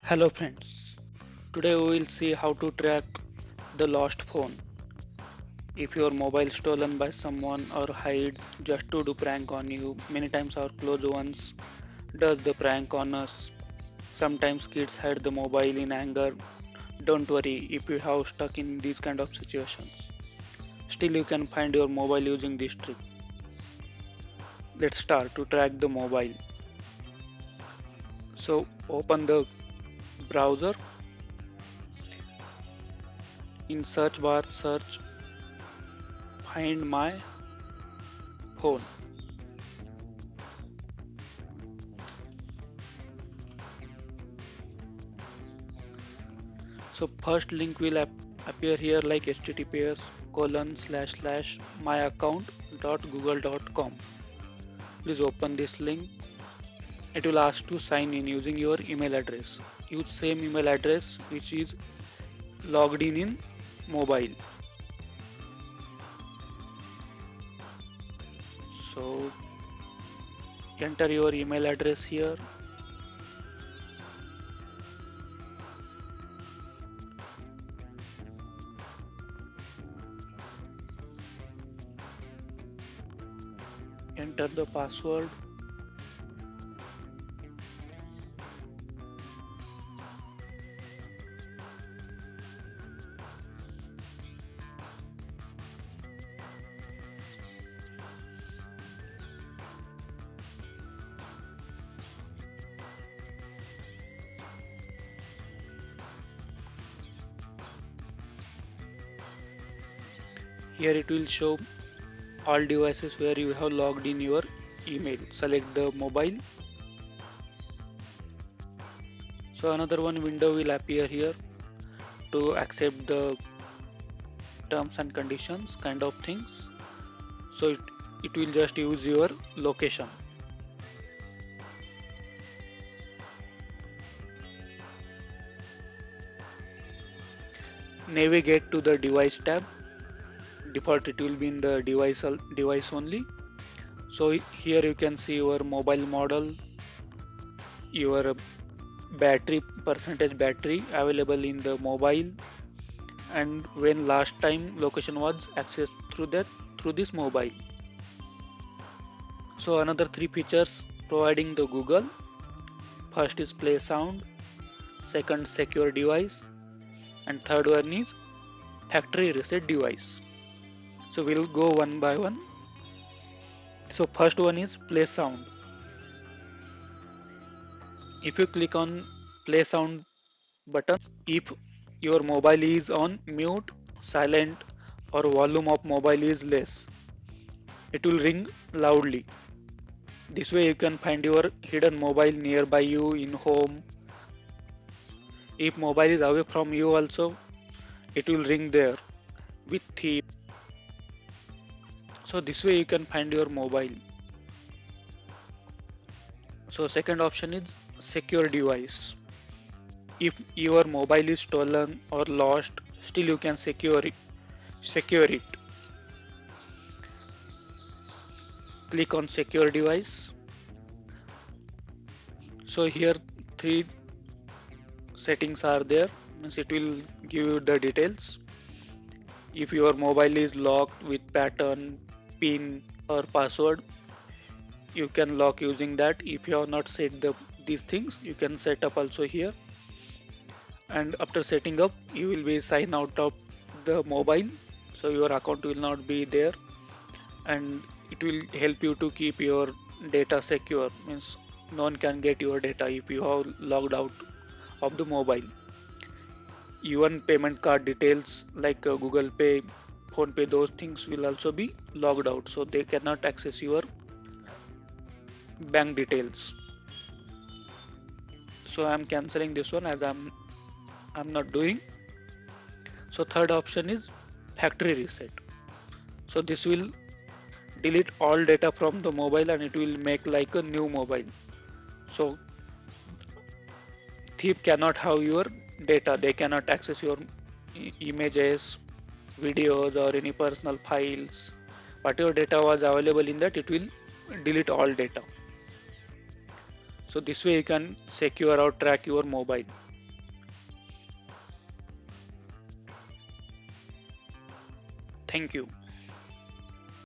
Hello friends, today we will see how to track the lost phone. If your mobile stolen by someone or hide just to do prank on you, many times our close ones does the prank on us. Sometimes kids hide the mobile in anger. Don't worry if you have stuck in these kind of situations. Still you can find your mobile using this trick. Let's start to track the mobile. So open the browser. In search bar search find my phone. So first link will appear here like https colon slash slash myaccount.google.com. Please open this link. It will ask to sign in using your email address. Use same email address which is logged in mobile. So enter your email address here. Enter the password. Here it will show all devices where you have logged in your email. Select the mobile. So another one window will appear here to accept the terms and conditions kind of things. So it will just use your location. Navigate to the device tab. Default it will be in the device only. So here you can see your mobile model, your battery percentage battery available in the mobile, and when last time location was accessed through this mobile. So another three features providing the Google. First is play sound, second secure device, and third one is factory reset device. So we'll go one by one. So first one is play sound. If you click on play sound button, if your mobile is on mute, silent, or volume of mobile is less, it will ring loudly. This way you can find your hidden mobile nearby you in home. If mobile is away from you also, it will ring there with thief. So this way you can find your mobile. So second option is secure device. If your mobile is stolen or lost, still you can secure it. Secure it. Click on secure device. So here three settings are there. Means it will give you the details. If your mobile is locked with pattern, pin or password, you can lock using that. If you have not set these things, you can set up also here. And after setting up, you will be sign out of the mobile, so your account will not be there, and it will help you to keep your data secure. Means no one can get your data if you have logged out of the mobile. Even payment card details like Google Pay, Phone Pay, those things will also be logged out, so they cannot access your bank details. So I'm canceling this one as I'm not doing. So third option is factory reset. So this will delete all data from the mobile and it will make like a new mobile. So thief cannot have your data. They cannot access your images, videos or any personal files. Whatever data was available in that, it will delete all data. So this way you can secure or track your mobile. Thank you.